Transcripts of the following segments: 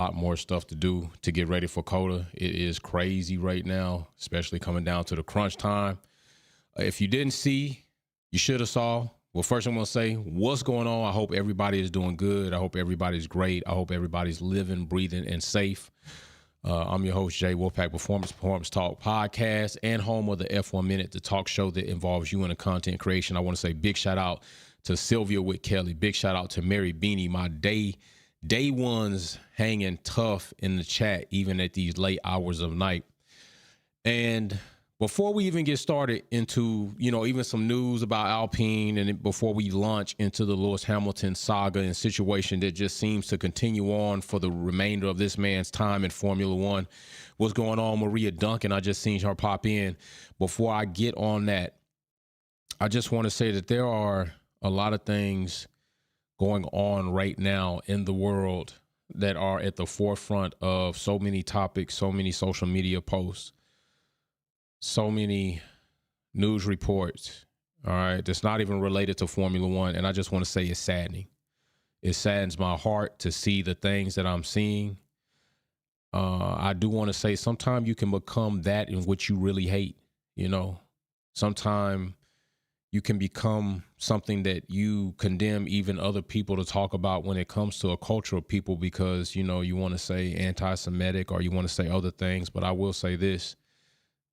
A lot more stuff to do to get ready for Coda. It is crazy right now, especially coming down to the crunch time. If you didn't see, you should have saw. Well, first I'm going to say what's going on. I hope everybody is doing good. I hope everybody's great. I hope everybody's living, breathing, and safe. I'm your host, Jay Wolfpack, Performance Talk podcast, and home of the F1 Minute, the talk show that involves you in the content creation. I want to say big shout out to Sylvia with Kelly. Big shout out to Mary Beanie, my day ones hanging tough in the chat, even at these late hours of night. And before we even get started into, even some news about Alpine, and before we launch into the Lewis Hamilton saga and situation that just seems to continue on for the remainder of this man's time in Formula One, what's going on, Maria Duncan? I just seen her pop in. Before I get on that, I just want to say that there are a lot of things going on right now in the world that are at the forefront of so many topics, so many social media posts, so many news reports, all right, that's not even related to Formula One. And I just want to say it's saddening. It saddens my heart to see the things that I'm seeing. I do want to say sometimes you can become that in what you really hate, Sometimes you can become something that you condemn even other people to talk about when it comes to a culture of people because, you want to say anti-Semitic or you want to say other things. But I will say this.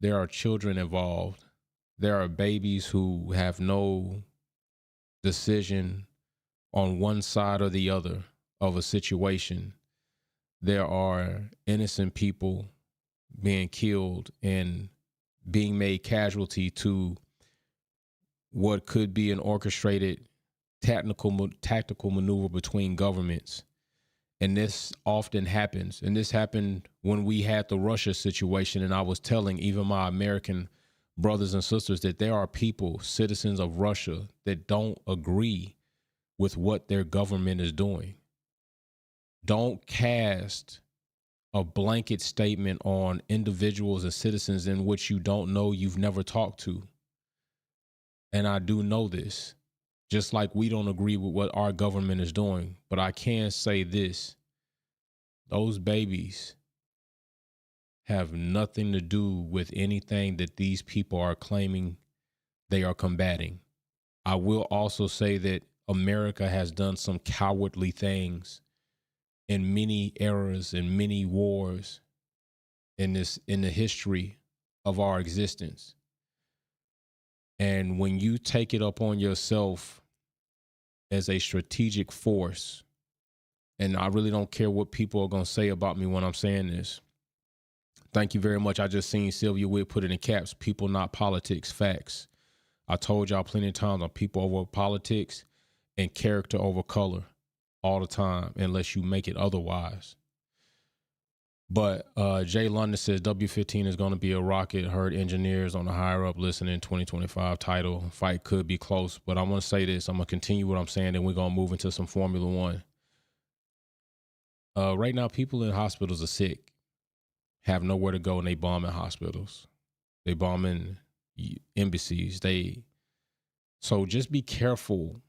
There are children involved. There are babies who have no decision on one side or the other of a situation. There are innocent people being killed and being made casualty to what could be an orchestrated tactical maneuver between governments. And this often happens. And this happened when we had the Russia situation. And I was telling even my American brothers and sisters that there are people, citizens of Russia, that don't agree with what their government is doing. Don't cast a blanket statement on individuals and citizens in which you don't know, you've never talked to. And I do know this. Just like we don't agree with what our government is doing. But I can say this. Those babies have nothing to do with anything that these people are claiming they are combating. I will also say that America has done some cowardly things in many eras and many wars in the history of our existence. And when you take it upon yourself as a strategic force, and I really don't care what people are going to say about me when I'm saying this. Thank you very much. I just seen Sylvia Witt put it in caps, people, not politics, facts. I told y'all plenty of times on people over politics and character over color all the time, unless you make it otherwise. But Jay London says W15 is going to be a rocket. Heard engineers on the higher up listening. 2025 title fight could be close. But I want to say this. I'm going to continue what I'm saying, and we're going to move into some Formula One. Right now, people in hospitals are sick, have nowhere to go, and they bombing hospitals. They bombing embassies. So just be careful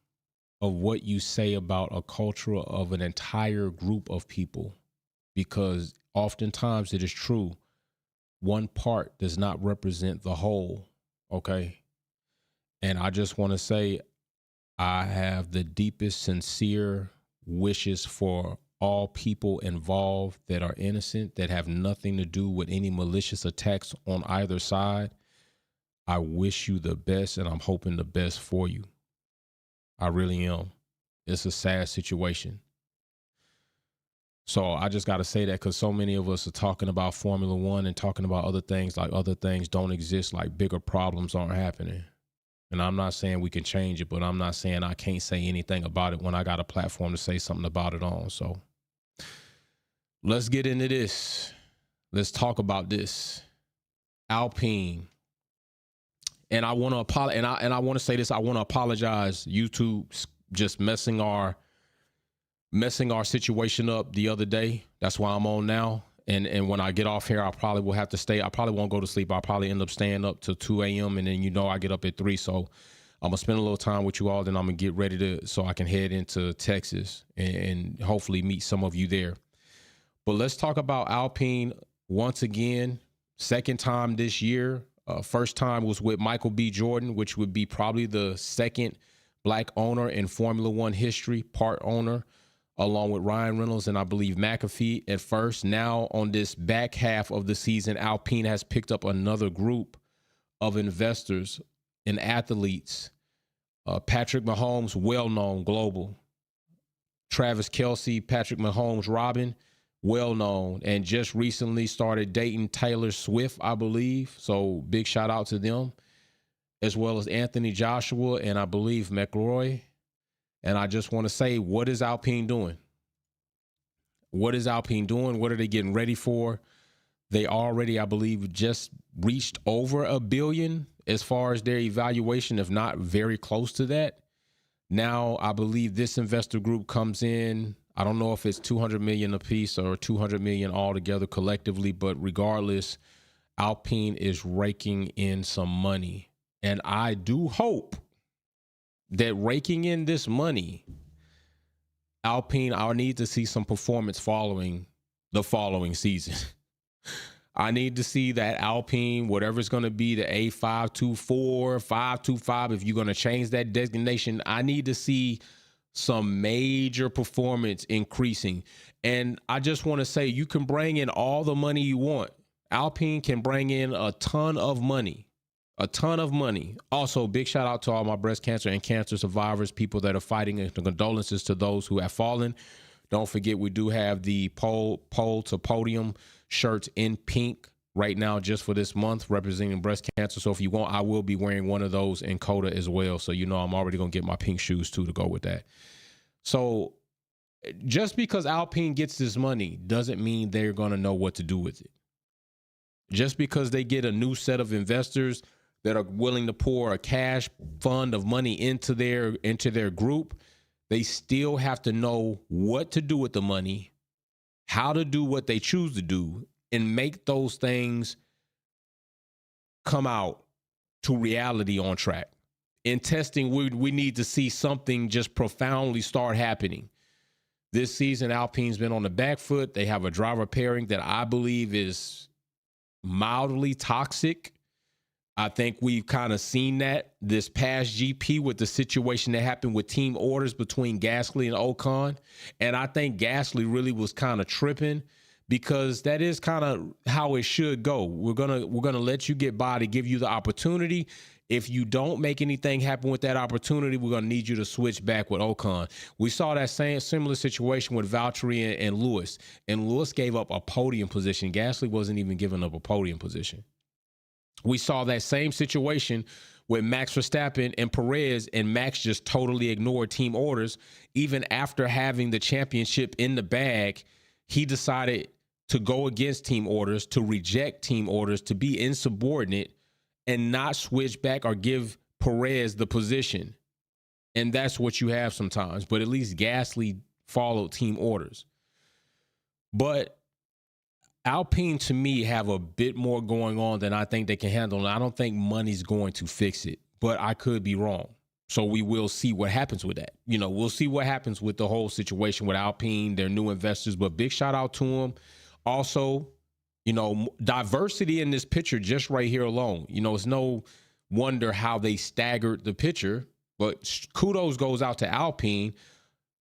of what you say about a culture of an entire group of people, because oftentimes it is true. One part does not represent the whole, okay? And I just want to say I have the deepest, sincere wishes for all people involved that are innocent, that have nothing to do with any malicious attacks on either side. I wish you the best, and I'm hoping the best for you. I really am. It's a sad situation. So I just got to say that because so many of us are talking about Formula One and talking about other things like other things don't exist, like bigger problems aren't happening. And I'm not saying we can change it, but I'm not saying I can't say anything about it when I got a platform to say something about it on. So let's get into this. Let's talk about this. Alpine. And I want to apologize. And I want to say this. I want to apologize. YouTube just messing our situation up the other day. That's why I'm on now. And when I get off here, I probably will have to stay. I probably won't go to sleep. I'll probably end up staying up till 2 a.m. And then, I get up at 3. So I'm going to spend a little time with you all. Then I'm going to get ready so I can head into Texas and hopefully meet some of you there. But let's talk about Alpine once again. Second time this year. First time was with Michael B. Jordan, which would be probably the second black owner in Formula One history, part owner, along with Ryan Reynolds and I believe McAfee at first. Now on this back half of the season, Alpine has picked up another group of investors and athletes. Patrick Mahomes, well-known global. Travis Kelce, Patrick Mahomes, Robin, well-known, and just recently started dating Taylor Swift, I believe. So big shout out to them, as well as Anthony Joshua and I believe McElroy. And I just want to say, what is Alpine doing? What is Alpine doing? What are they getting ready for? They already, I believe, just reached over $1 billion as far as their evaluation, if not very close to that. Now, I believe this investor group comes in. I don't know if it's 200 million a piece or 200 million altogether collectively, but regardless, Alpine is raking in some money. And I do hope that raking in this money, Alpine, I need to see some performance following the following season. I need to see that Alpine, whatever it's going to be, the A524, 525, if you're going to change that designation, I need to see some major performance increasing. And I just want to say, you can bring in all the money you want. Alpine can bring in a ton of money. A ton of money. Also, big shout out to all my breast cancer and cancer survivors, people that are fighting, and condolences to those who have fallen. Don't forget, we do have the pole to podium shirts in pink right now just for this month representing breast cancer. So if you want, I will be wearing one of those in Coda as well. So, you know, I'm already going to get my pink shoes too to go with that. So just because Alpine gets this money doesn't mean they're going to know what to do with it. Just because they get a new set of investors that are willing to pour a cash fund of money into their group, they still have to know what to do with the money, how to do what they choose to do, and make those things come out to reality on track. In testing, we need to see something just profoundly start happening. This season, Alpine's been on the back foot. They have a driver pairing that I believe is mildly toxic. I think we've kind of seen that this past GP with the situation that happened with team orders between Gasly and Ocon. And I think Gasly really was kind of tripping, because that is kind of how it should go. We're gonna let you get by to give you the opportunity. If you don't make anything happen with that opportunity, we're going to need you to switch back with Ocon. We saw that similar situation with Valtteri and Lewis. And Lewis gave up a podium position. Gasly wasn't even giving up a podium position. We saw that same situation with Max Verstappen and Perez, and Max just totally ignored team orders. Even after having the championship in the bag, he decided to go against team orders, to reject team orders, to be insubordinate and not switch back or give Perez the position. And that's what you have sometimes. But at least Gasly followed team orders. But Alpine, to me, have a bit more going on than I think they can handle. And I don't think money's going to fix it, but I could be wrong. So we will see what happens with that. You know, we'll see what happens with the whole situation with Alpine, their new investors, but big shout out to them. Also, you know, diversity in this picture just right here alone. You know, it's no wonder how they staggered the picture, but kudos goes out to Alpine.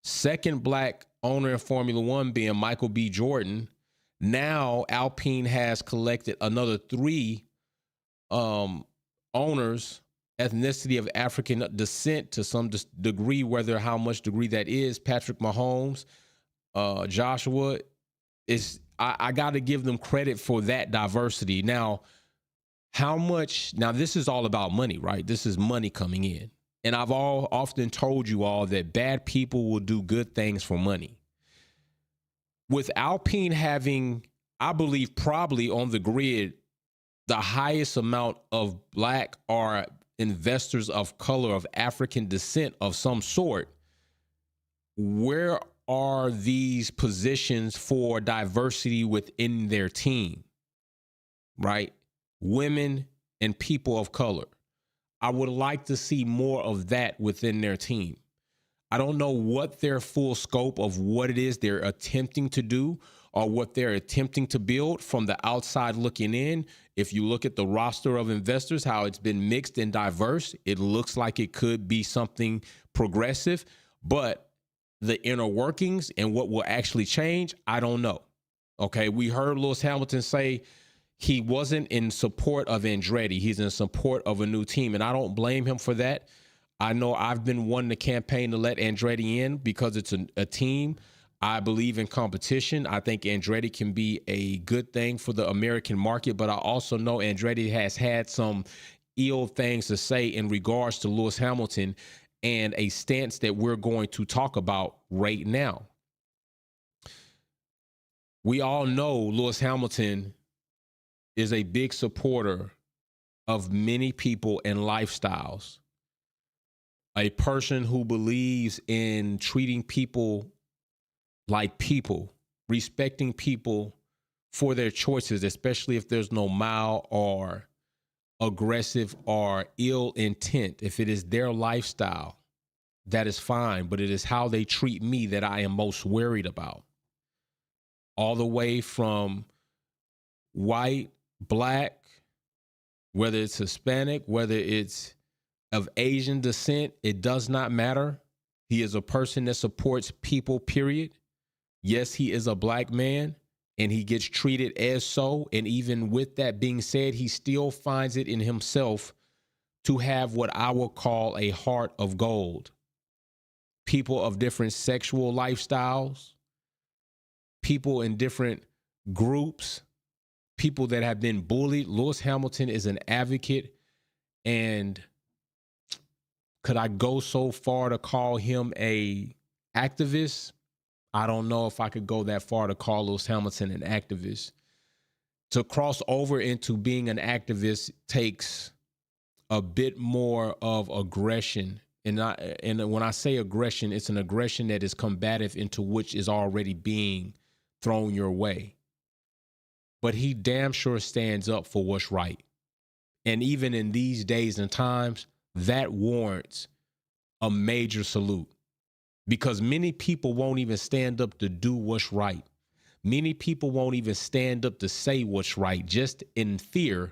Second black owner in Formula One being Michael B. Jordan. Now Alpine has collected another 3 owners, ethnicity of African descent to some degree, whether how much degree that is. Patrick Mahomes, Joshua, is I got to give them credit for that diversity. Now, how much? Now this is all about money, right? This is money coming in, and I've often told you all that bad people will do good things for money. With Alpine having, I believe, probably on the grid, the highest amount of black or investors of color of African descent of some sort, where are these positions for diversity within their team, right? Women and people of color. I would like to see more of that within their team. I don't know what their full scope of what it is they're attempting to do or what they're attempting to build from the outside looking in. If you look at the roster of investors, how it's been mixed and diverse, it looks like it could be something progressive, but the inner workings and what will actually change, I don't know. Okay, we heard Lewis Hamilton say he wasn't in support of Andretti. He's in support of a new team, and I don't blame him for that. I know I've been one to campaign to let Andretti in because it's a team. I believe in competition. I think Andretti can be a good thing for the American market, but I also know Andretti has had some ill things to say in regards to Lewis Hamilton and a stance that we're going to talk about right now. We all know Lewis Hamilton is a big supporter of many people and lifestyles. A person who believes in treating people like people, respecting people for their choices, especially if there's no mal or aggressive or ill intent. If it is their lifestyle, that is fine, but it is how they treat me that I am most worried about. All the way from white, black, whether it's Hispanic, whether it's of Asian descent, it does not matter. He is a person that supports people, period. Yes, he is a black man and he gets treated as so. And even with that being said, he still finds it in himself to have what I would call a heart of gold. People of different sexual lifestyles, people in different groups, people that have been bullied. Lewis Hamilton is an advocate, and could I go so far to call him a activist? I don't know if I could go that far to call Lewis Hamilton an activist. To cross over into being an activist takes a bit more of aggression. And when I say aggression, it's an aggression that is combative into which is already being thrown your way. But he damn sure stands up for what's right. And even in these days and times, that warrants a major salute. Because many people won't even stand up to do what's right. Many people won't even stand up to say what's right, just in fear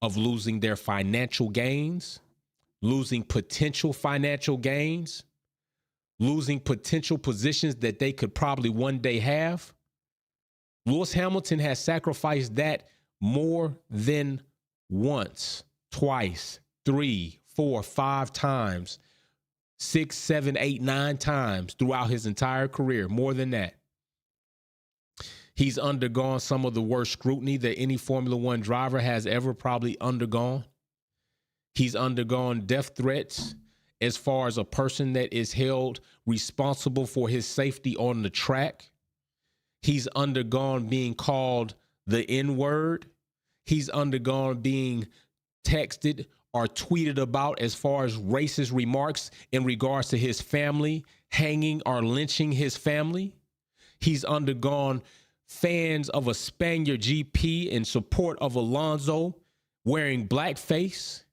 of losing their financial gains, losing potential financial gains, losing potential positions that they could probably one day have. Lewis Hamilton has sacrificed that more than once, twice, 3, 4, 5 times, 6, 7, 8, 9 times throughout his entire career, more than that. He's undergone some of the worst scrutiny that any Formula One driver has ever probably undergone. He's undergone death threats as far as a person that is held responsible for his safety on the track. He's undergone being called the N-word. He's undergone being texted or tweeted about as far as racist remarks in regards to his family, hanging or lynching his family. He's undergone fans of a Spaniard GP in support of Alonso wearing blackface.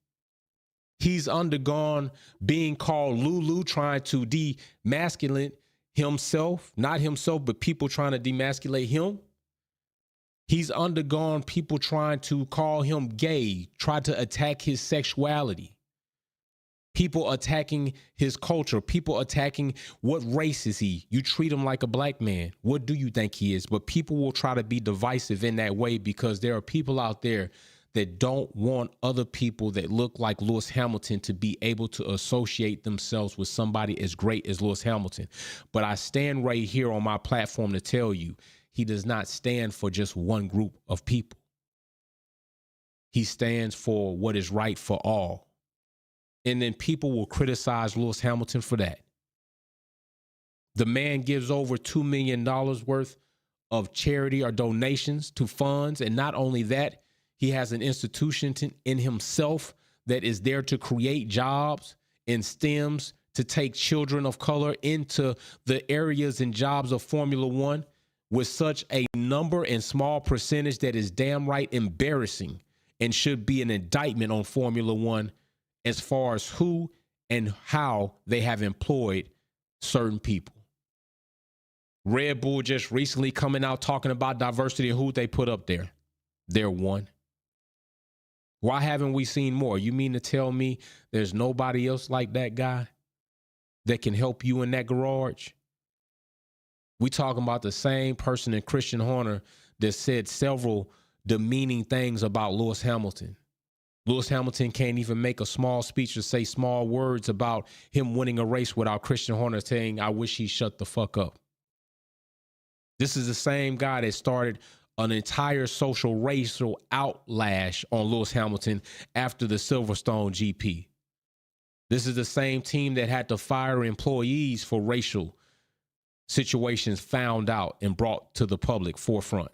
He's undergone being called Lulu, trying to demasculate himself, not himself, but people trying to demasculate him. He's undergone people trying to call him gay, try to attack his sexuality. People attacking his culture, people attacking what race is he? You treat him like a black man. What do you think he is? But people will try to be divisive in that way because there are people out there that don't want other people that look like Lewis Hamilton to be able to associate themselves with somebody as great as Lewis Hamilton. But I stand right here on my platform to tell you, he does not stand for just one group of people. He stands for what is right for all. And then people will criticize Lewis Hamilton for that. The man gives over $2 million worth of charity or donations to funds. And not only that, he has an institution in himself that is there to create jobs and STEMs to take children of color into the areas and jobs of Formula One with such a number and small percentage that is damn right embarrassing and should be an indictment on Formula One as far as who and how they have employed certain people. Red Bull just recently coming out talking about diversity and who they put up there. They're one. Why haven't we seen more? You mean to tell me there's nobody else like that guy that can help you in that garage? We talking about the same person in Christian Horner that said several demeaning things about Lewis Hamilton. Lewis Hamilton can't even make a small speech or say small words about him winning a race without Christian Horner saying, I wish he shut the fuck up. This is the same guy that started an entire social racial outlash on Lewis Hamilton after the Silverstone GP. This is the same team that had to fire employees for racial situations found out and brought to the public forefront.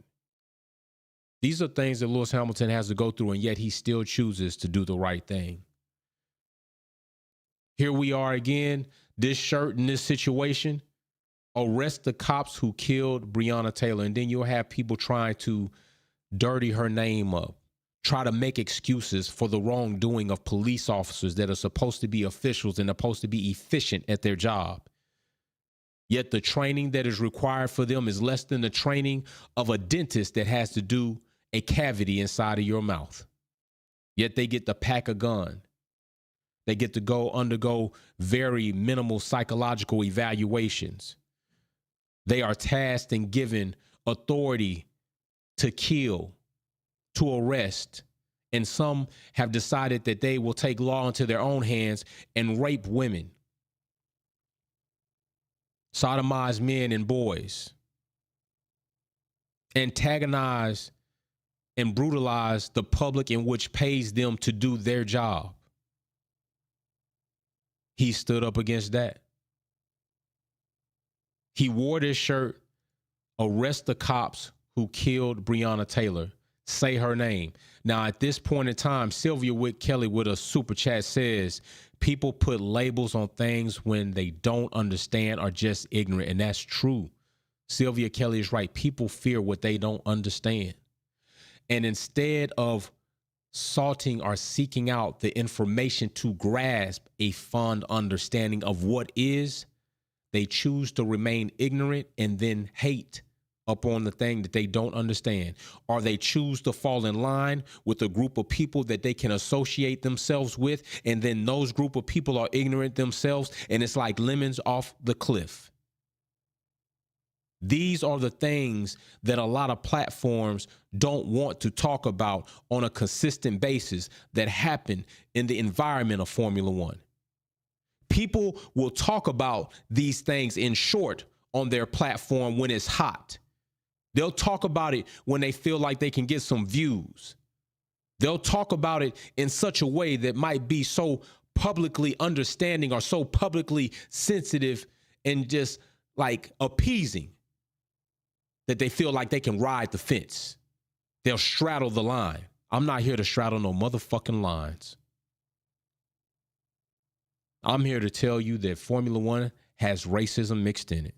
These are things that Lewis Hamilton has to go through, and yet he still chooses to do the right thing. Here we are again, this shirt in this situation. Arrest the cops who killed Breonna Taylor, and then you'll have people trying to dirty her name up, try to make excuses for the wrongdoing of police officers that are supposed to be officials and supposed to be efficient at their job. Yet the training that is required for them is less than the training of a dentist that has to do a cavity inside of your mouth. Yet they get to pack a gun. They get to undergo very minimal psychological evaluations. They are tasked and given authority to kill, to arrest, and some have decided that they will take law into their own hands and rape women, sodomize men and boys, antagonize and brutalize the public in which pays them to do their job. He stood up against that. He wore this shirt, arrest the cops who killed Breonna Taylor, say her name. Now, at this point in time, Sylvia Wick Kelly with a super chat says, people put labels on things when they don't understand or just ignorant. And that's true. Sylvia Kelly is right. People fear what they don't understand. And instead of sorting or seeking out the information to grasp a fond understanding of what is, they choose to remain ignorant and then hate upon the thing that they don't understand. Or they choose to fall in line with a group of people that they can associate themselves with, and then those group of people are ignorant themselves, and it's like lemons off the cliff. These are the things that a lot of platforms don't want to talk about on a consistent basis that happen in the environment of Formula One. People will talk about these things in short on their platform when it's hot. They'll talk about it when they feel like they can get some views. They'll talk about it in such a way that might be so publicly understanding or so publicly sensitive and just like appeasing that they feel like they can ride the fence. They'll straddle the line. I'm not here to straddle no motherfucking lines. I'm here to tell you that Formula One has racism mixed in it.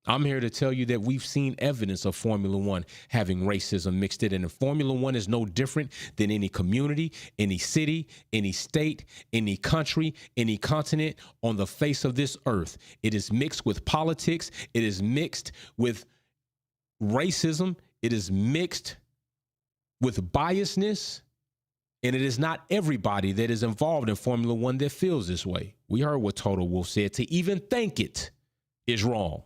I'm here to tell you that we've seen evidence of Formula One having racism mixed in it. And Formula One is no different than any community, any city, any state, any country, any continent on the face of this earth. It is mixed with politics. It is mixed with racism. It is mixed with biasness. And it is not everybody that is involved in Formula One that feels this way. We heard what Toto Wolff said. To even think it is wrong.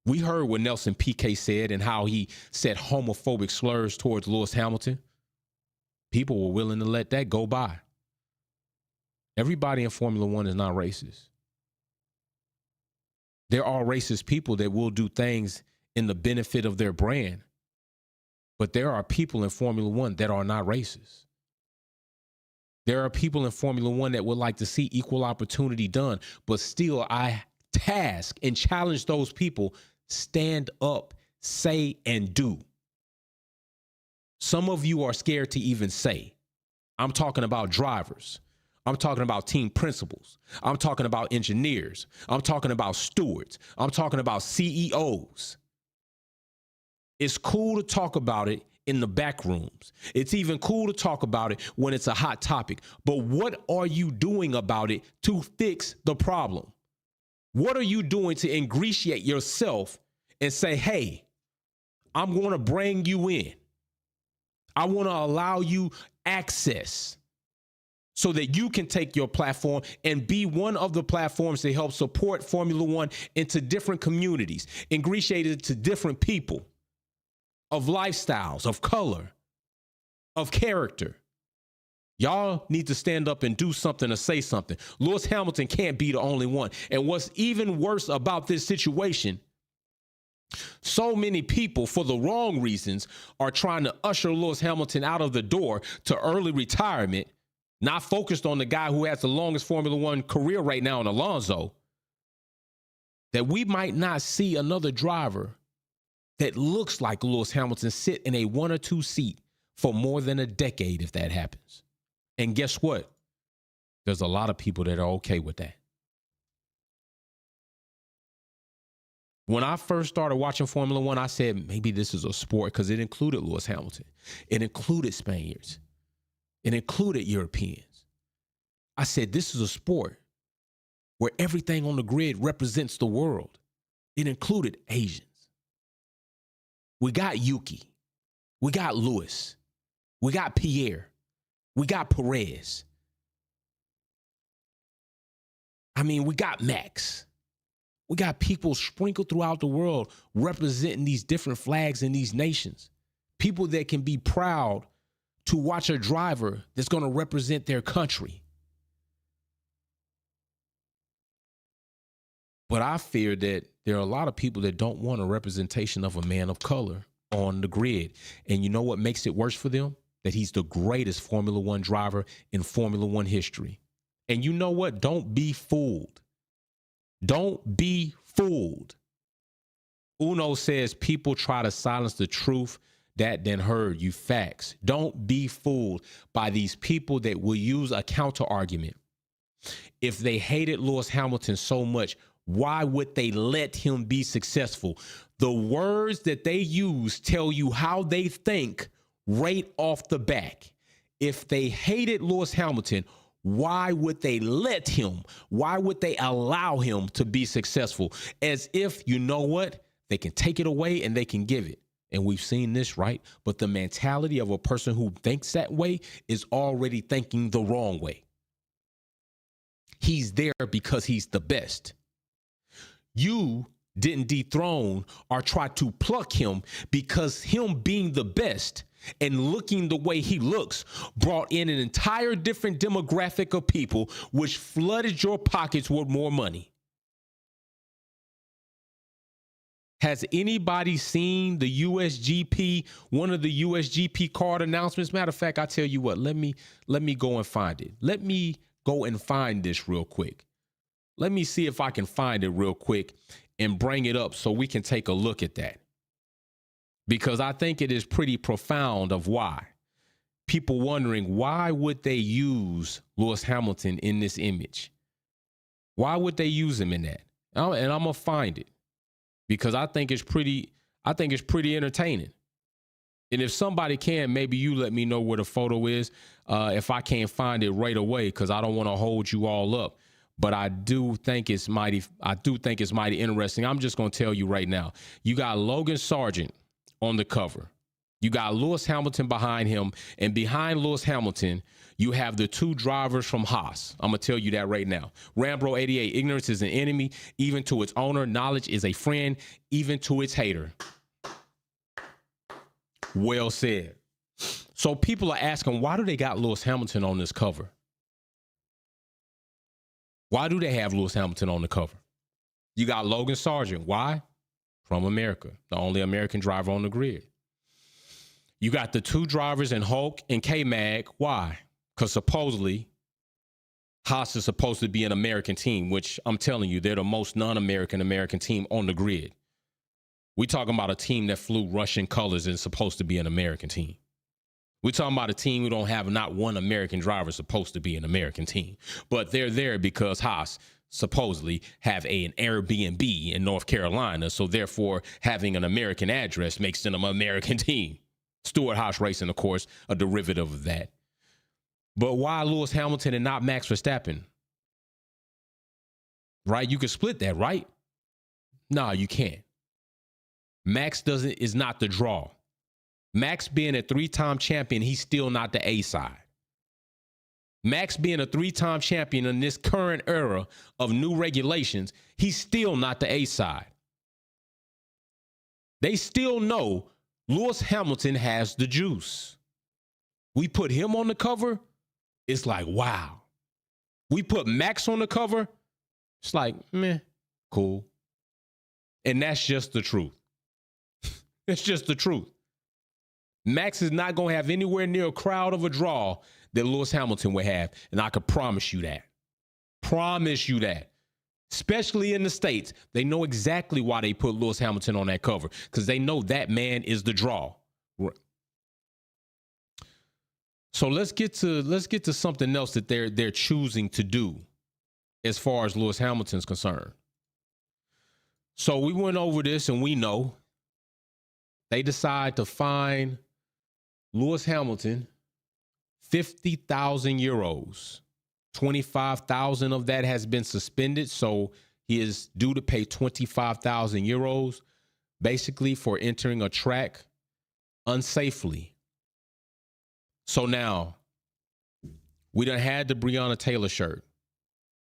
We heard what Nelson Piquet said and how he said homophobic slurs towards Lewis Hamilton. People were willing to let that go by. Everybody in Formula One is not racist. There are racist people that will do things in the benefit of their brand. But there are people in Formula One that are not racist. There are people in Formula One that would like to see equal opportunity done, but still I task and challenge those people, stand up, say, and do. Some of you are scared to even say. I'm talking about drivers. I'm talking about team principals. I'm talking about engineers. I'm talking about stewards. I'm talking about CEOs. It's cool to talk about it in the back rooms. It's even cool to talk about it when it's a hot topic. But what are you doing about it to fix the problem? What are you doing to ingratiate yourself and say, hey, I'm going to bring you in. I want to allow you access so that you can take your platform and be one of the platforms that help support Formula One into different communities, ingratiated to different people of lifestyles, of color, of character. Y'all need to stand up and do something or say something. Lewis Hamilton can't be the only one. And what's even worse about this situation, so many people, for the wrong reasons, are trying to usher Lewis Hamilton out of the door to early retirement, not focused on the guy who has the longest Formula One career right now in Alonso, that we might not see another driver that looks like Lewis Hamilton sit in a 1 or 2 seat for more than a decade if that happens. And guess what? There's a lot of people that are okay with that. When I first started watching Formula One, I said, maybe this is a sport, because it included Lewis Hamilton. It included Spaniards. It included Europeans. I said, this is a sport where everything on the grid represents the world. It included Asians. We got Yuki. We got Lewis. We got Pierre. We got Perez. I mean, we got Max. We got people sprinkled throughout the world representing these different flags in these nations. People that can be proud to watch a driver that's going to represent their country. But I fear that there are a lot of people that don't want a representation of a man of color on the grid. And you know what makes it worse for them? That he's the greatest Formula One driver in Formula One history. And you know what? Don't be fooled. Don't be fooled. Uno says people try to silence the truth that then heard you facts. Don't be fooled by these people that will use a counter argument. If they hated Lewis Hamilton so much, why would they let him be successful? The words that they use tell you how they think right off the back. If they hated Lewis Hamilton, why would they let him? Why would they allow him to be successful? As if, you know what? They can take it away and they can give it. And we've seen this, right? But the mentality of a person who thinks that way is already thinking the wrong way. He's there because he's the best. You didn't dethrone or try to pluck him because him being the best and looking the way he looks brought in an entire different demographic of people, which flooded your pockets with more money. Has anybody seen the USGP, one of the USGP card announcements? Matter of fact, I tell you what, let me go and find it. Let me go and find this real quick. Let me see if I can find it real quick and bring it up so we can take a look at that. Because I think it is pretty profound of why. People wondering, why would they use Lewis Hamilton in this image? Why would they use him in that? And I'm going to find it because I think it's pretty entertaining. And if somebody can, maybe you let me know where the photo is. If I can't find it right away, because I don't want to hold you all up. But I do think it's mighty interesting. I'm just going to tell you right now. You got Logan Sargent on the cover. You got Lewis Hamilton behind him. And behind Lewis Hamilton, you have the 2 drivers from Haas. I'm going to tell you that right now. Rambro 88, ignorance is an enemy, even to its owner. Knowledge is a friend, even to its hater. Well said. So people are asking, why do they got Lewis Hamilton on this cover? Why do they have Lewis Hamilton on the cover? You got Logan Sargent. Why? From America, the only American driver on the grid. You got the 2 drivers in Hulk and K-Mag. Why? Because supposedly Haas is supposed to be an American team, which I'm telling you, they're the most non-American American team on the grid. We're talking about a team that flew Russian colors and is supposed to be an American team. We're talking about a team who don't have not one American driver supposed to be an American team. But they're there because Haas supposedly have an Airbnb in North Carolina. So therefore, having an American address makes them an American team. Stewart Haas Racing, of course, a derivative of that. But why Lewis Hamilton and not Max Verstappen? right? You can split that, right? No, you can't. Max is not the draw. Max being a 3-time champion, he's still not the A side. Max being a 3-time champion in this current era of new regulations, he's still not the A side. They still know Lewis Hamilton has the juice. We put him on the cover, it's like, wow. We put Max on the cover, it's like, meh, cool. And that's just the truth. It's just the truth. Max is not going to have anywhere near a crowd of a draw that Lewis Hamilton would have. And I could promise you that. Promise you that. Especially in the States. They know exactly why they put Lewis Hamilton on that cover. Because they know that man is the draw. So let's get to something else that they're choosing to do as far as Lewis Hamilton's concerned. So we went over this and we know they decide to fine Lewis Hamilton 50,000 euros. 25,000 of that has been suspended, so he is due to pay 25,000 euros, basically for entering a track unsafely. So now, we done had the Breonna Taylor shirt.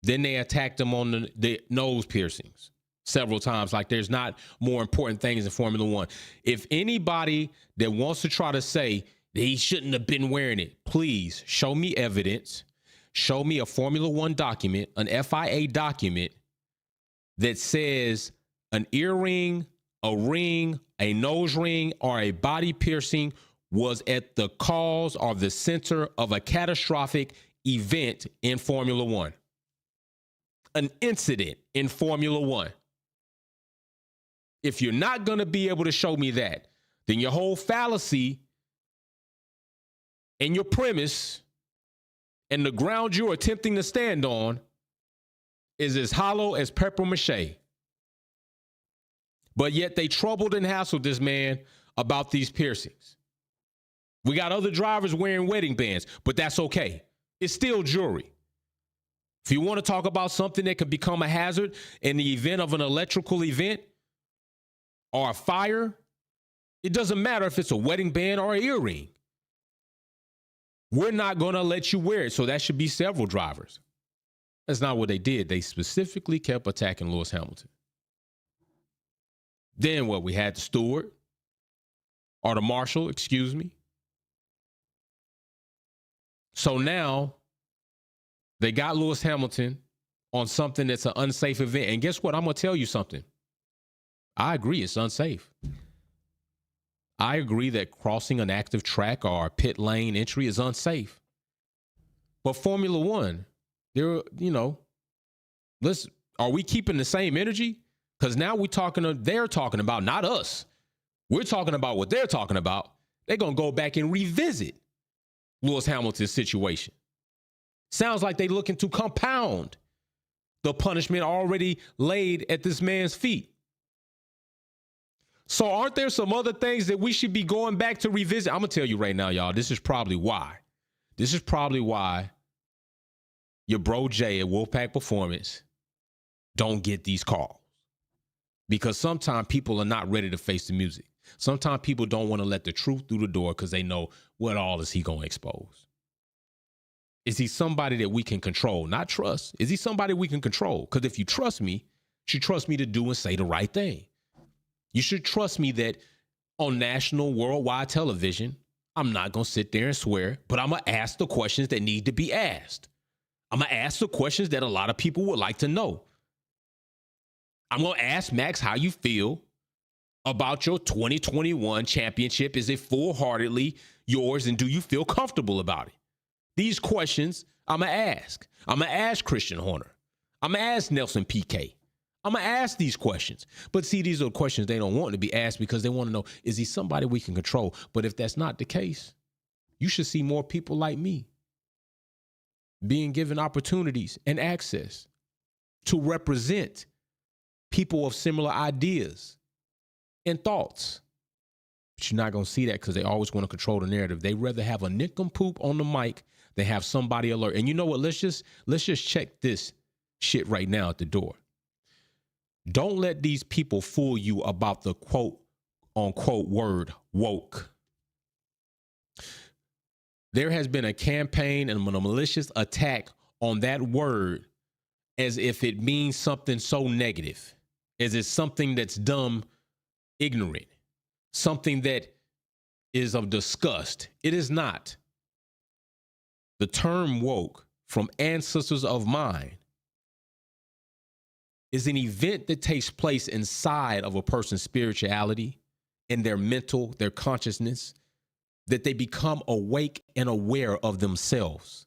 Then they attacked him on the nose piercings several times. Like there's not more important things in Formula One. If anybody that wants to try to say that he shouldn't have been wearing it, please show me evidence. Show me a Formula One document, an FIA document that says an earring, a ring, a nose ring, or a body piercing was at the cause or the center of a catastrophic event in Formula One. An incident in Formula One. If you're not going to be able to show me that, then your whole fallacy and your premise and the ground you're attempting to stand on is as hollow as paper mache. But yet they troubled and hassled this man about these piercings. We got other drivers wearing wedding bands, but that's okay. It's still jewelry. If you want to talk about something that could become a hazard in the event of an electrical event or a fire, it doesn't matter if it's a wedding band or an earring. We're not going to let you wear it. So that should be several drivers. That's not what they did. They specifically kept attacking Lewis Hamilton. Then what? We had the steward or the marshal, excuse me. So now they got Lewis Hamilton on something that's an unsafe event. And guess what? I'm going to tell you something. I agree it's unsafe. I agree that crossing an active track or a pit lane entry is unsafe. But Formula One, are we keeping the same energy? Because now they're talking about, not us. We're talking about what they're talking about. They're going to go back and revisit Lewis Hamilton's situation. Sounds like they're looking to compound the punishment already laid at this man's feet. So aren't there some other things that we should be going back to revisit? I'm going to tell you right now, y'all, this is probably why. This is probably why your bro Jay at Wolfpack Performance don't get these calls. Because sometimes people are not ready to face the music. Sometimes people don't want to let the truth through the door because they know what all is he going to expose. Is he somebody that we can control, not trust? Is he somebody we can control? Because if you trust me, you should trust me to do and say the right thing. You should trust me that on national, worldwide television, I'm not going to sit there and swear, but I'm going to ask the questions that need to be asked. I'm going to ask the questions that a lot of people would like to know. I'm going to ask Max how you feel about your 2021 championship. Is it full-heartedly yours, and do you feel comfortable about it? These questions I'm going to ask. I'm going to ask Christian Horner. I'm going to ask Nelson Piquet. I'm going to ask these questions. But see, these are questions they don't want to be asked because they want to know, is he somebody we can control? But if that's not the case, you should see more people like me being given opportunities and access to represent people of similar ideas and thoughts. But you're not going to see that because they always want to control the narrative. They rather have a nincompoop on the mic than have somebody alert. And you know what? Let's just check this shit right now at the door. Don't let these people fool you about the quote unquote word woke. There has been a campaign and a malicious attack on that word as if it means something so negative, as it's something that's dumb, ignorant, something that is of disgust. It is not. The term woke, from ancestors of mine, is an event that takes place inside of a person's spirituality, in their mental, their consciousness, that they become awake and aware of themselves.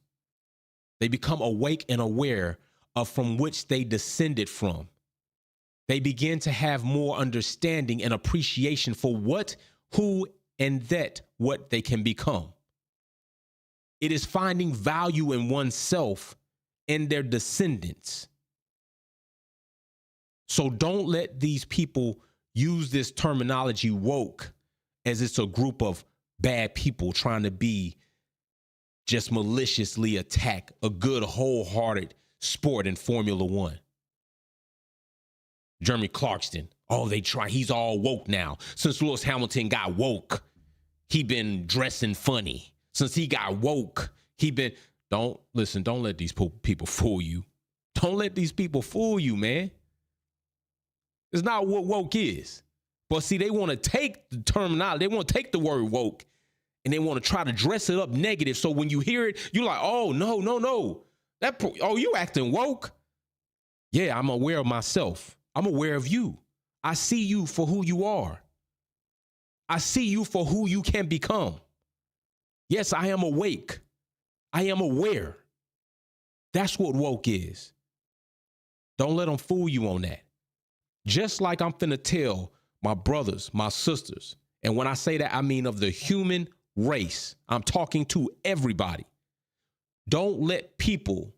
They become awake and aware of from which they descended from. They begin to have more understanding and appreciation for what, who, and that what they can become. It is finding value in oneself and their descendants. So don't let these people use this terminology woke as it's a group of bad people trying to be just maliciously attack a good wholehearted sport in Formula One. Jeremy Clarkson, he's all woke now. Since Lewis Hamilton got woke, he been dressing funny. Since he got woke, don't let these people fool you. Don't let these people fool you, man. It's not what woke is. But see, they want to take the terminology, they want to take the word woke, and they want to try to dress it up negative. So when you hear it, you're like, oh, no. You acting woke? Yeah, I'm aware of myself. I'm aware of you. I see you for who you are. I see you for who you can become. Yes, I am awake. I am aware. That's what woke is. Don't let them fool you on that. Just like I'm finna tell my brothers, my sisters, and when I say that, I mean of the human race. I'm talking to everybody. Don't let people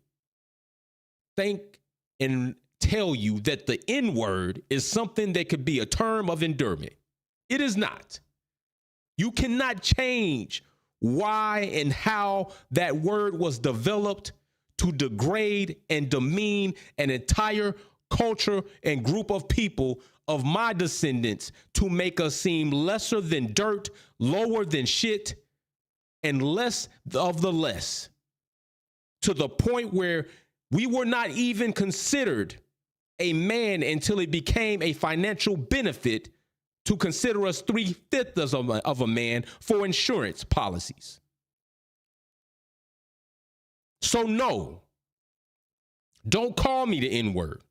think and tell you that the N-word is something that could be a term of endearment. It is not. You cannot change why and how that word was developed to degrade and demean an entire culture and group of people of my descendants, to make us seem lesser than dirt, lower than shit, and less of the less, to the point where we were not even considered a man until it became a financial benefit to consider us 3/5 of a man for insurance policies. So no, don't call me the N-word.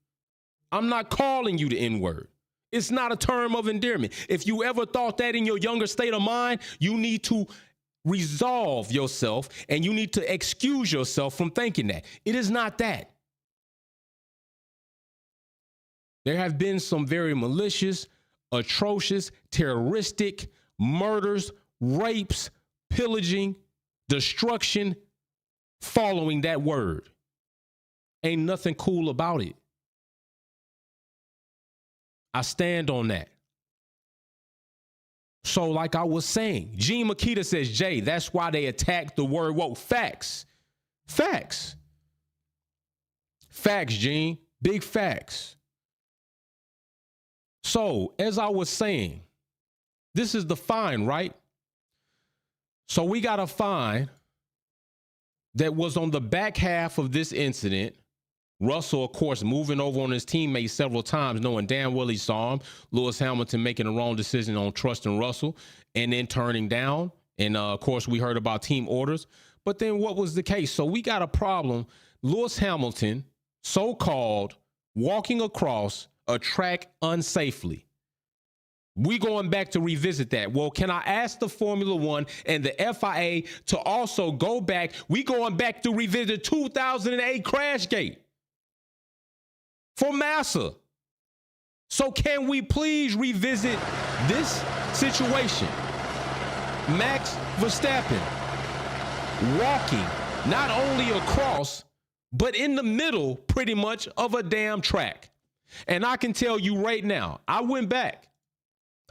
I'm not calling you the N-word. It's not a term of endearment. If you ever thought that in your younger state of mind, you need to resolve yourself and you need to excuse yourself from thinking that. It is not that. There have been some very malicious, atrocious, terroristic murders, rapes, pillaging, destruction following that word. Ain't nothing cool about it. I stand on that. So like I was saying, Gene Makita says, Jay, that's why they attacked the word woke. Facts. Facts. Facts, Gene. Big facts. So as I was saying, this is the fine, right? So we got a fine that was on the back half of this incident. Russell, of course, moving over on his teammates several times, knowing damn well he saw him. Lewis Hamilton making the wrong decision on trusting Russell and then turning down. And, of course, we heard about team orders. But then what was the case? So we got a problem. Lewis Hamilton, so-called, walking across a track unsafely. We going back to revisit that. Well, can I ask the Formula One and the FIA to also go back? We going back to revisit 2008 Crashgate for Massa. So can we please revisit this situation? Max Verstappen walking not only across, but in the middle pretty much of a damn track. And I can tell you right now, I went back.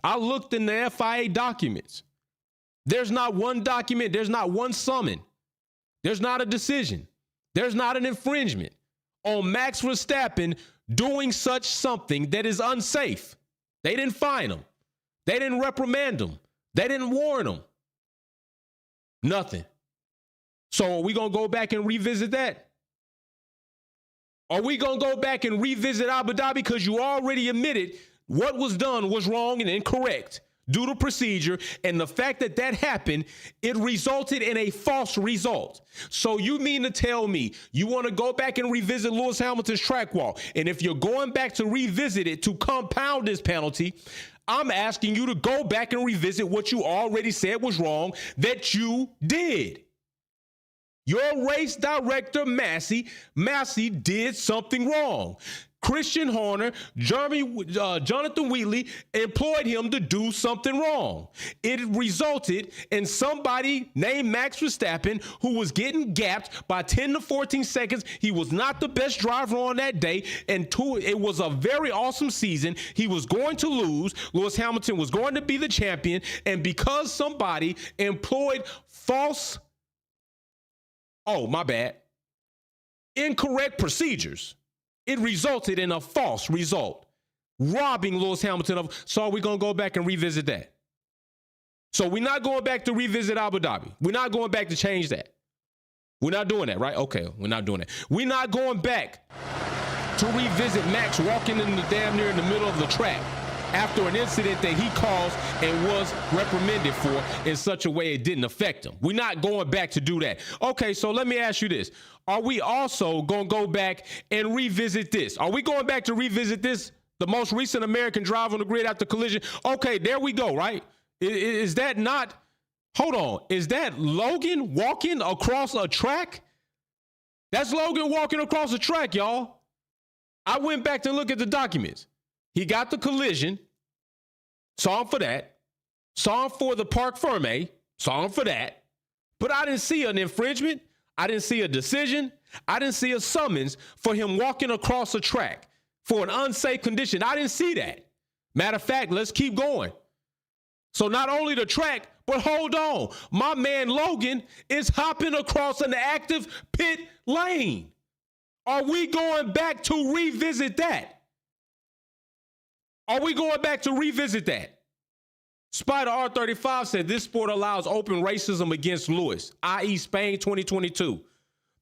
I looked in the FIA documents. There's not one document. There's not one summon. There's not a decision. There's not an infringement on Max Verstappen doing such something that is unsafe. They didn't fine him. They didn't reprimand him. They didn't warn him. Nothing. So are we going to go back and revisit that? Are we going to go back and revisit Abu Dhabi because you already admitted what was done was wrong and incorrect due to procedure, and the fact that that happened, it resulted in a false result. So you mean to tell me you want to go back and revisit Lewis Hamilton's track walk, and if you're going back to revisit it to compound this penalty, I'm asking you to go back and revisit what you already said was wrong that you did. Your race director, Massey did something wrong. Christian Horner, Jonathan Wheatley employed him to do something wrong. It resulted in somebody named Max Verstappen who was getting gapped by 10 to 14 seconds. He was not the best driver on that day, and it was a very awesome season. He was going to lose. Lewis Hamilton was going to be the champion, and because somebody employed incorrect procedures, it resulted in a false result, robbing Lewis Hamilton of. So we're going to go back and revisit that. So we're not going back to revisit Abu Dhabi. We're not going back to change that. We're not doing that, right? Okay, we're not doing that. We're not going back to revisit Max walking in the damn near in the middle of the track after an incident that he caused and was reprimanded for in such a way it didn't affect him. We're not going back to do that. Okay, so let me ask you this. Are we also going to go back and revisit this? Are we going back to revisit this, the most recent American driver on the grid after collision? Okay, there we go, right? Is that not, hold on, is that Logan walking across a track? That's Logan walking across a track, y'all. I went back to look at the documents. He got the collision, saw him for that, saw him for the Parc Ferme, saw him for that, but I didn't see an infringement. I didn't see a decision. I didn't see a summons for him walking across a track for an unsafe condition. I didn't see that. Matter of fact, let's keep going. So not only the track, but hold on. My man Logan is hopping across an active pit lane. Are we going back to revisit that? Are we going back to revisit that? Spider R35 said this sport allows open racism against Lewis, i.e. Spain 2022.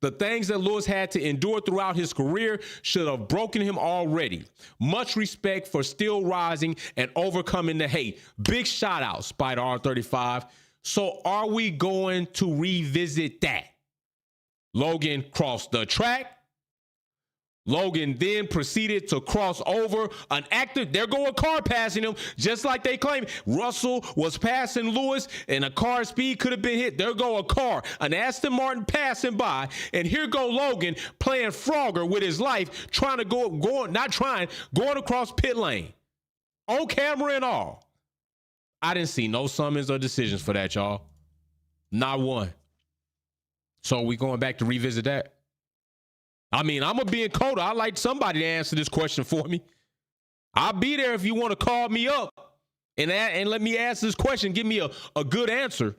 The things that Lewis had to endure throughout his career should have broken him already. Much respect for still rising and overcoming the hate. Big shout out, Spider R35. So are we going to revisit that? Logan crossed the track. Logan then proceeded to cross over an active, there go a car passing him, just like they claim. Russell was passing Lewis and a car speed could have been hit. There go a car, an Aston Martin passing by, and here go Logan playing Frogger with his life, going across pit lane. On camera and all. I didn't see no summons or decisions for that, y'all. Not one. So we going back to revisit that? I mean, I'm going to be in Coda. I'd like somebody to answer this question for me. I'll be there if you want to call me up and let me ask this question. Give me a good answer.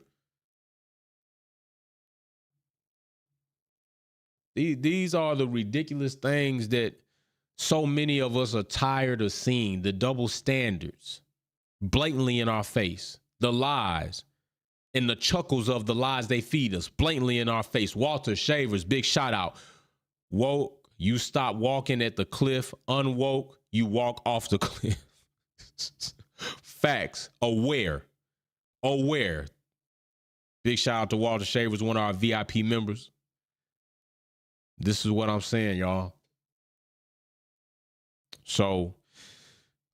These are the ridiculous things that so many of us are tired of seeing. The double standards blatantly in our face. The lies and the chuckles of the lies they feed us blatantly in our face. Walter Shavers, big shout out. Woke, you stop walking at the cliff. Unwoke, you walk off the cliff. Facts. Aware. Big shout out to Walter Shavers, one of our VIP members. This is what I'm saying, y'all. So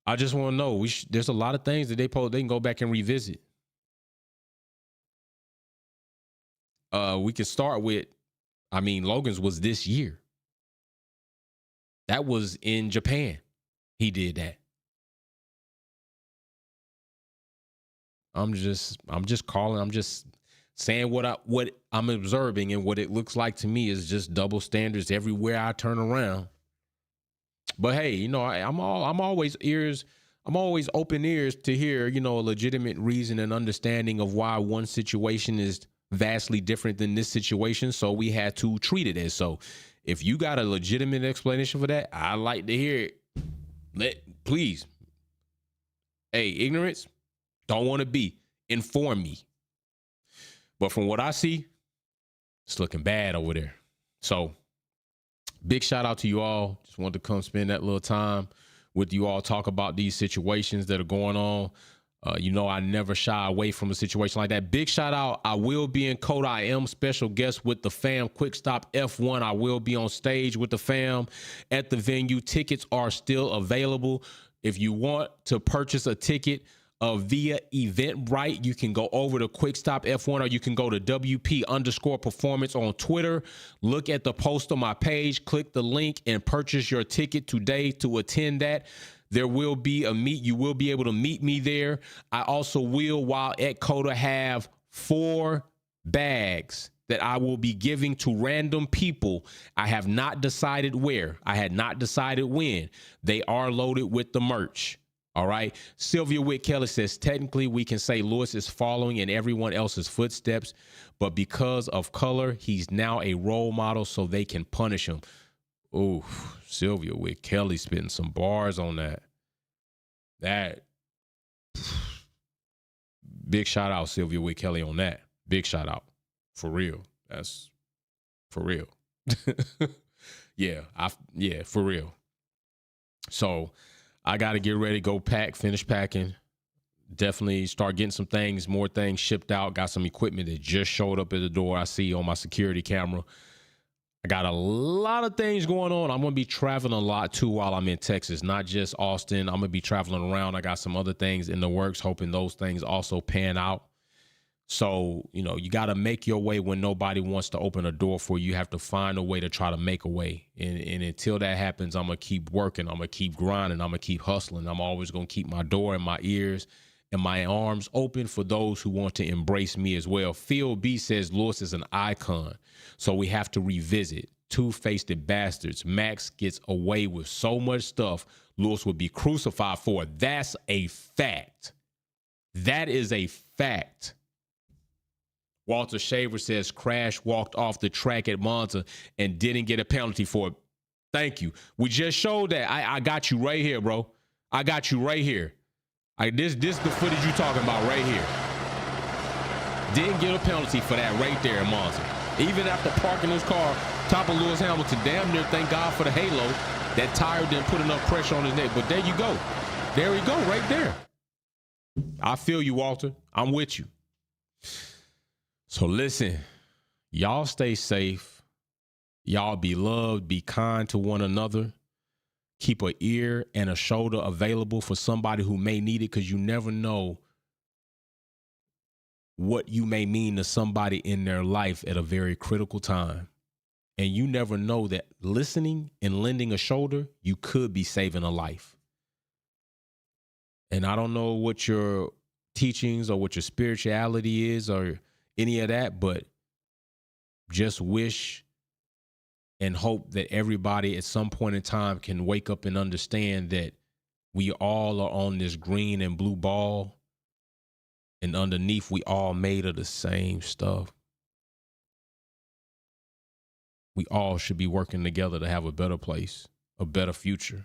I just want to know, there's a lot of things that they can go back and revisit. We could start with, Logan's was this year. That was in Japan. He did that. I'm just saying what I'm observing, and what it looks like to me is just double standards everywhere I turn around. But hey, I'm always open ears to hear, a legitimate reason and understanding of why one situation is vastly different than this situation. So we had to treat it as so. If you got a legitimate explanation for that, I'd like to hear it. Please. Hey, ignorance, don't want to be. Inform me. But from what I see, it's looking bad over there. So big shout out to you all. Just wanted to come spend that little time with you all, talk about these situations that are going on. I never shy away from a situation like that. Big shout out. I will be in Qatar. I am special guest with the fam. Quick Stop F1. I will be on stage with the fam at the venue. Tickets are still available. If you want to purchase a ticket via Eventbrite, you can go over to Quick Stop F1, or you can go to WP_performance on Twitter. Look at the post on my page, click the link, and purchase your ticket today to attend that. There will be a meet. You will be able to meet me there. I also will, while at Qatar, have 4 bags that I will be giving to random people. I have not decided where. I had not decided when. They are loaded with the merch. All right. Sylvia Witt Kelly says, technically, we can say Lewis is following in everyone else's footsteps, but because of color, he's now a role model, so they can punish him. Oh, Sylvia Witt Kelly spitting some bars on that. Big shout out, Sylvia Witt Kelly, on that. Big shout out. For real. That's for real. Yeah, for real. So I got to get ready, go finish packing. Definitely start getting more things shipped out. Got some equipment that just showed up at the door. I see on my security camera. I got a lot of things going on. I'm going to be traveling a lot too while I'm in Texas, not just Austin. I'm going to be traveling around. I got some other things in the works, hoping those things also pan out. So, you got to make your way when nobody wants to open a door for you. You have to find a way to try to make a way. And until that happens, I'm going to keep working. I'm going to keep grinding. I'm going to keep hustling. I'm always going to keep my door and my ears and my arms open for those who want to embrace me as well. Phil B says Lewis is an icon, so we have to revisit. Two-faced bastards. Max gets away with so much stuff Lewis would be crucified for. That's a fact. That is a fact. Walter Shaver says Crash walked off the track at Monza and didn't get a penalty for it. Thank you. We just showed that. I got you right here, bro. I got you right here. This is the footage you talking about right here. Didn't get a penalty for that right there in Monza. Even after parking his car, top of Lewis Hamilton, damn near, thank God for the halo. That tire didn't put enough pressure on his neck. But there you go. There we go, right there. I feel you, Walter. I'm with you. So listen, y'all stay safe. Y'all be loved. Be kind to one another. Keep an ear and a shoulder available for somebody who may need it, because you never know what you may mean to somebody in their life at a very critical time. And you never know that listening and lending a shoulder, you could be saving a life. And I don't know what your teachings or what your spirituality is or any of that, but just wish and hope that everybody at some point in time can wake up and understand that we all are on this green and blue ball, and underneath we all made of the same stuff. We all should be working together to have a better place, a better future.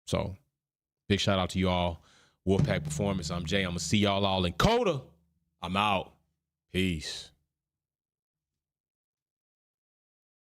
So big shout out to you all. Wolfpack Performance. I'm Jay. I'm going to see y'all all in Qatar. I'm out. Peace.